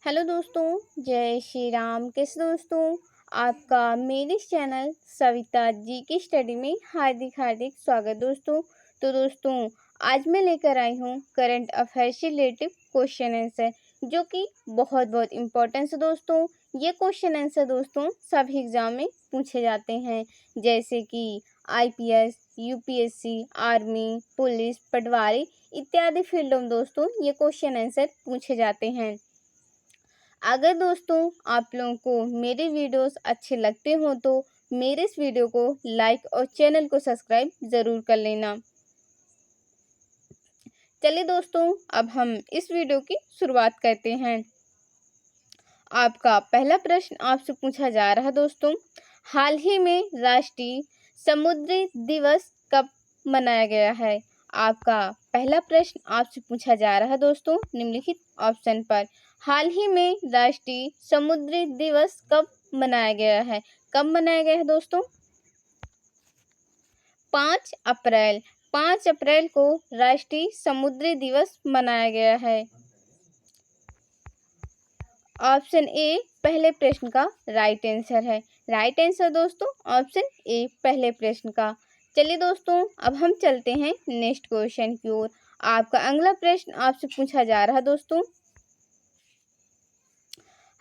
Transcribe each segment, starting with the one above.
Hello दोस्तों, जय श्री राम। कैसे दोस्तों? आपका मेरे चैनल सविता जी की स्टडी में हार्दिक हार्दिक स्वागत दोस्तों। तो दोस्तों, आज मैं लेकर आई हूँ करंट अफेयर से रिलेटिव क्वेश्चन आंसर, जो कि बहुत बहुत इम्पोर्टेंट है दोस्तों। ये क्वेश्चन आंसर दोस्तों सभी एग्जाम में पूछे जाते हैं, जैसे कि आईपीएस, यूपीएससी, आर्मी, पुलिस, पटवारी इत्यादि फील्डों में दोस्तों ये क्वेश्चन आंसर पूछे जाते हैं। अगर दोस्तों आप लोगों को मेरे वीडियोस अच्छे लगते हो तो मेरे इस वीडियो को लाइक और चैनल को सब्सक्राइब ज़रूर कर लेना। चलिए दोस्तों, अब हम इस वीडियो की शुरुआत करते हैं। आपका पहला प्रश्न आपसे पूछा जा रहा है दोस्तों, हाल ही में राष्ट्रीय समुद्री दिवस कब मनाया गया है? आपका पहला प्रश्न आपसे पूछा जा रहा है दोस्तों निम्नलिखित ऑप्शन पर। हाल ही में राष्ट्रीय समुद्री दिवस कब मनाया गया है? कब मनाया गया है दोस्तों? 5 अप्रैल। 5 अप्रैल को राष्ट्रीय समुद्री दिवस मनाया गया है। ऑप्शन ए पहले प्रश्न का राइट आंसर है। राइट आंसर दोस्तों ऑप्शन ए पहले प्रश्न का। चलिए दोस्तों, अब हम चलते हैं नेक्स्ट क्वेश्चन की ओर। आपका अगला प्रश्न आपसे पूछा जा रहा है दोस्तों,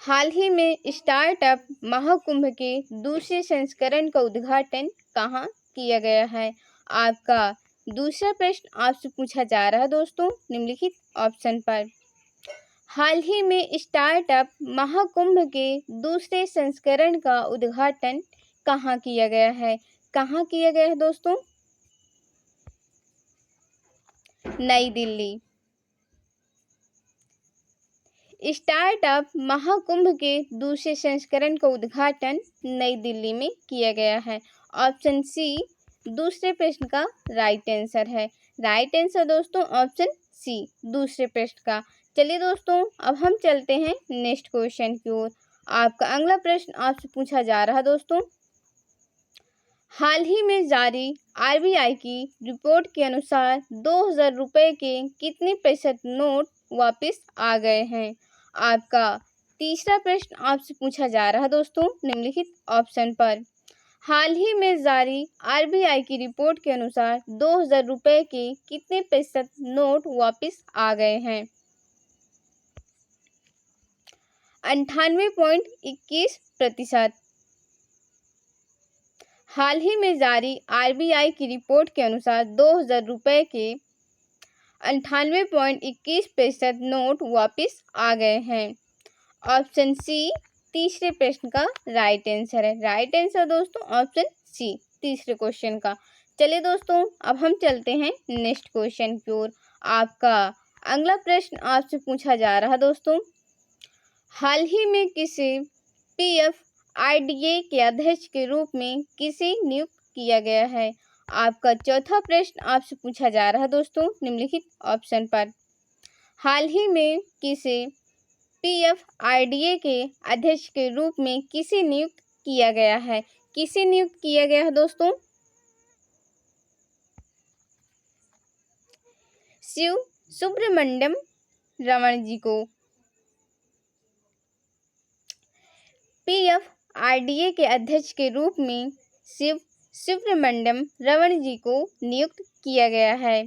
हाल ही में स्टार्टअप महाकुंभ के दूसरे संस्करण का उद्घाटन कहाँ किया गया है? आपका दूसरा प्रश्न आपसे पूछा जा रहा है दोस्तों निम्नलिखित ऑप्शन पर। हाल ही में स्टार्टअप महाकुंभ के दूसरे संस्करण का उद्घाटन कहाँ किया गया है? कहाँ किया गया है दोस्तों? नई दिल्ली। स्टार्टअप महाकुंभ के दूसरे संस्करण का उद्घाटन नई दिल्ली में किया गया है। ऑप्शन सी दूसरे प्रश्न का राइट आंसर है। राइट आंसर दोस्तों ऑप्शन सी दूसरे प्रश्न का। चलिए दोस्तों, अब हम चलते हैं नेक्स्ट क्वेश्चन की ओर। आपका अगला प्रश्न आपसे पूछा जा रहा है दोस्तों, हाल ही में जारी आरबीआई की रिपोर्ट के अनुसार 2000 रुपये के कितने प्रतिशत नोट वापस आ गए हैं? आपका तीसरा प्रश्न आपसे पूछा जा रहा है दोस्तों निम्नलिखित ऑप्शन पर। हाल ही में जारी आरबीआई की रिपोर्ट के अनुसार 2000 रुपये के कितने प्रतिशत नोट वापस आ गए हैं? 98.21%। हाल ही में जारी आरबीआई की रिपोर्ट के अनुसार 2000 रुपये के 98.21% नोट वापस आ गए हैं। ऑप्शन सी तीसरे प्रश्न का राइट आंसर है। राइट आंसर दोस्तों ऑप्शन सी तीसरे क्वेश्चन का। चलिए दोस्तों, अब हम चलते हैं नेक्स्ट क्वेश्चन की ओर। आपका अगला प्रश्न आपसे पूछा जा रहा है दोस्तों, हाल ही में किसे पीएफआईडीए के अध्यक्ष के रूप में किसे नियुक्त किया गया है? आपका चौथा प्रश्न आपसे पूछा जा रहा है दोस्तों निम्नलिखित ऑप्शन पर। हाल ही में किसे पीएफआईडीए के अध्यक्ष के रूप में किसे नियुक्त किया गया है? किसे नियुक्त किया गया है दोस्तों? शिव सुब्रमण्यम रमन जी को पीएफआईडीए के अध्यक्ष के रूप में शिव सुब्रमण्यम रमन जी को नियुक्त किया गया है।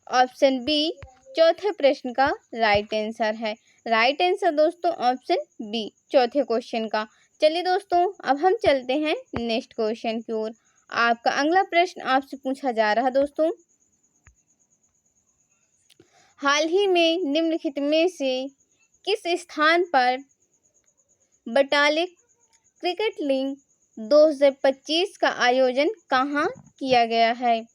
ऑप्शन बी चौथे प्रश्न का राइट आंसर है। राइट आंसर दोस्तों ऑप्शन बी चौथे क्वेश्चन का। चलिए दोस्तों, अब हम चलते हैं नेक्स्ट क्वेश्चन की ओर। आपका अगला प्रश्न आपसे पूछा जा रहा है दोस्तों, हाल ही में निम्नलिखित में से किस स्थान पर बटालिक क्रिकेट लीग 2025 का आयोजन कहाँ किया गया है?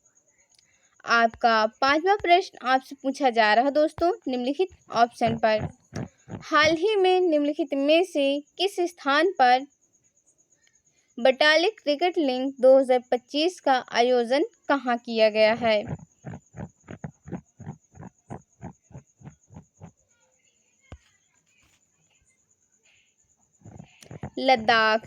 आपका पांचवा प्रश्न आपसे पूछा जा रहा है दोस्तों निम्नलिखित ऑप्शन पर। हाल ही में निम्नलिखित में से किस स्थान पर बटालिक क्रिकेट लीग 2025 का आयोजन कहाँ किया गया है? लद्दाख।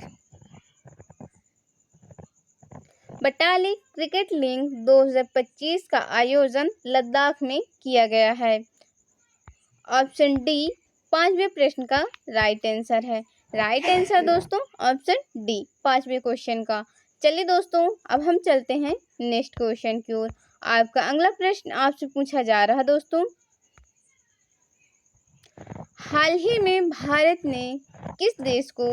बटालिक क्रिकेट लीग 2025 का आयोजन लद्दाख में किया गया है। ऑप्शन डी 5वें प्रश्न का राइट आंसर है। राइट आंसर दोस्तों ऑप्शन डी 5वें क्वेश्चन का। चलिए दोस्तों अब हम चलते हैं नेक्स्ट क्वेश्चन की ओर। आपका अगला प्रश्न आपसे पूछा जा रहा है दोस्तों, हाल ही में भारत ने किस देश को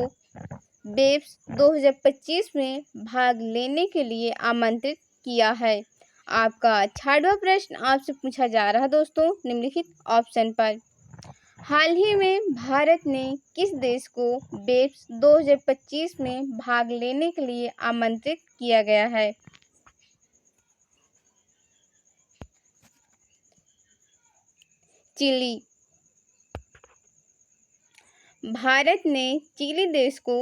बेब्स 2025 में भाग लेने के लिए आमंत्रित किया है? आपका 6वां प्रश्न आपसे पूछा जा रहा है दोस्तों निम्नलिखित ऑप्शन पर। हाल ही में भारत ने किस देश को बेब्स 2025 में भाग लेने के लिए आमंत्रित किया गया है? चिली। भारत ने चिली देश को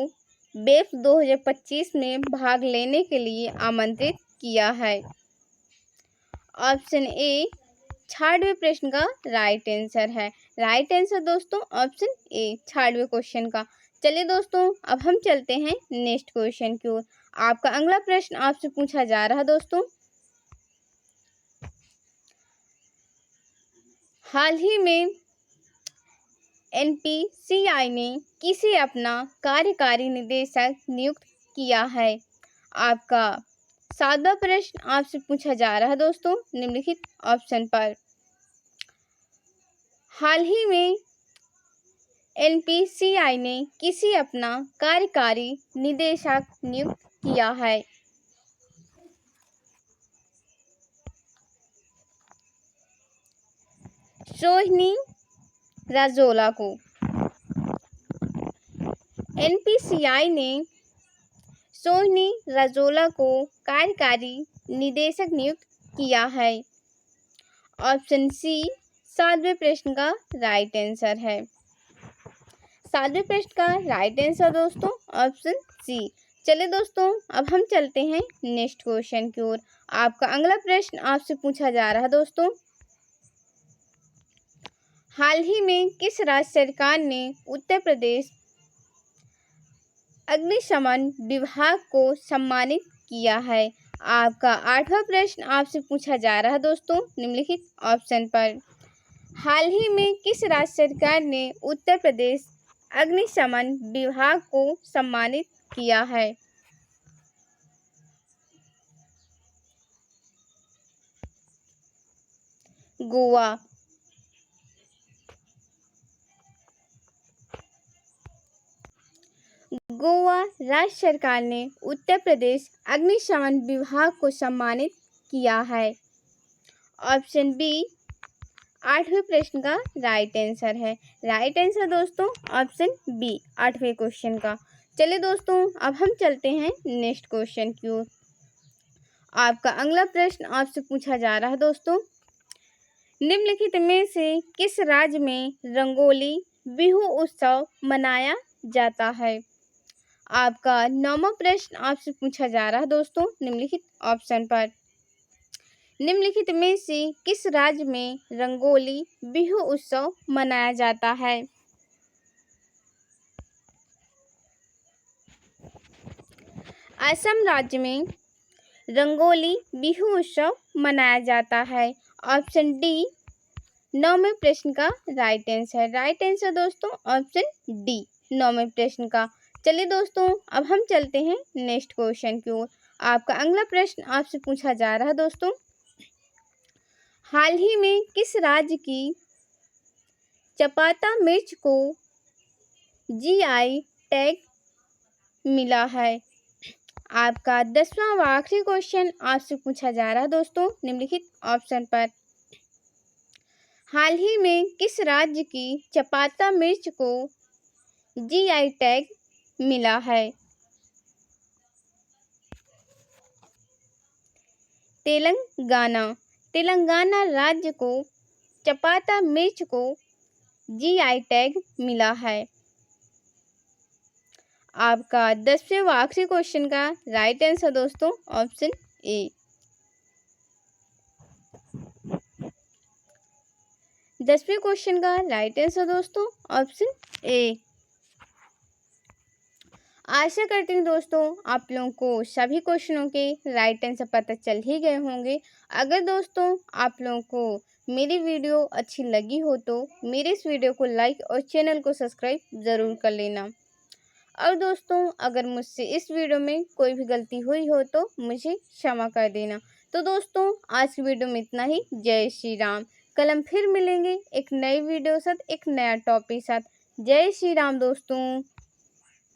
बेब्स 2025 में भाग लेने के लिए आमंत्रित किया है। ऑप्शन ए 6वें प्रश्न का राइट आंसर है। राइट आंसर दोस्तों ऑप्शन ए 6वें क्वेश्चन का। चलिए दोस्तों अब हम चलते हैं नेक्स्ट क्वेश्चन की ओर। आपका अगला प्रश्न आपसे पूछा जा रहा है दोस्तों, हाल ही में NPCI ने किसे अपना कार्यकारी निदेशक नियुक्त किया है? आपका 7वां प्रश्न आपसे पूछा जा रहा है दोस्तों निम्नलिखित ऑप्शन पर। हाल ही में NPCI ने किसे अपना कार्यकारी निदेशक नियुक्त किया है? सोहिनी राजोला को। NPCI ने सोहिनी राजोला को कार्यकारी निदेशक नियुक्त किया है। ऑप्शन सी 7वें प्रश्न का राइट आंसर है। 7वें प्रश्न का राइट आंसर दोस्तों ऑप्शन सी। चलिए दोस्तों अब हम चलते हैं नेक्स्ट क्वेश्चन की ओर। आपका अगला प्रश्न आपसे पूछा जा रहा है दोस्तों, हाल ही में किस राज्य सरकार ने उत्तर प्रदेश अग्निशमन विभाग को सम्मानित किया है? आपका 8वां प्रश्न आपसे पूछा जा रहा है दोस्तों निम्नलिखित ऑप्शन पर। हाल ही में किस राज्य सरकार ने उत्तर प्रदेश अग्निशमन विभाग को सम्मानित किया है? गोवा। गोवा राज्य सरकार ने उत्तर प्रदेश अग्निशमन विभाग को सम्मानित किया है। ऑप्शन बी 8वें प्रश्न का राइट आंसर है। राइट आंसर दोस्तों ऑप्शन बी 8वें क्वेश्चन का। चलिए दोस्तों अब हम चलते हैं नेक्स्ट क्वेश्चन की ओर। आपका अगला प्रश्न आपसे पूछा जा रहा है दोस्तों, निम्नलिखित में से किस राज्य में रंगोली बिहू उत्सव मनाया जाता है? आपका 9वां प्रश्न आपसे पूछा जा रहा है दोस्तों निम्नलिखित ऑप्शन पर। निम्नलिखित में से किस राज्य में रंगोली बिहू उत्सव मनाया जाता है? असम राज्य में रंगोली बिहू उत्सव मनाया जाता है। ऑप्शन डी 9वें प्रश्न का राइट आंसर। राइट आंसर दोस्तों ऑप्शन डी 9वें प्रश्न का। चलिए दोस्तों अब हम चलते हैं नेक्स्ट क्वेश्चन की ओर। आपका अगला प्रश्न आपसे पूछा जा रहा है दोस्तों, हाल ही में किस राज्य की चपाता मिर्च को GI टैग मिला है? आपका 10वां व आखिरी क्वेश्चन आपसे पूछा जा रहा है दोस्तों निम्नलिखित ऑप्शन पर। हाल ही में किस राज्य की चपाता मिर्च को GI टैग मिला है? तेलंगाना। तेलंगाना राज्य को चपाता मिर्च को GI टैग मिला है। आपका 10वें व आखिरी क्वेश्चन का राइट आंसर दोस्तों ऑप्शन ए। 10वें क्वेश्चन का राइट आंसर दोस्तों ऑप्शन ए। आशा करती हूँ दोस्तों आप लोगों को सभी क्वेश्चनों के राइट आंसर पता चल ही गए होंगे। अगर दोस्तों आप लोगों को मेरी वीडियो अच्छी लगी हो तो मेरे इस वीडियो को लाइक और चैनल को सब्सक्राइब ज़रूर कर लेना। और दोस्तों, अगर मुझसे इस वीडियो में कोई भी गलती हुई हो तो मुझे क्षमा कर देना। तो दोस्तों, आज की वीडियो में इतना ही। जय श्री राम। कल हम फिर मिलेंगे एक नई वीडियो साथ, एक नया टॉपिक साथ। जय श्री राम दोस्तों।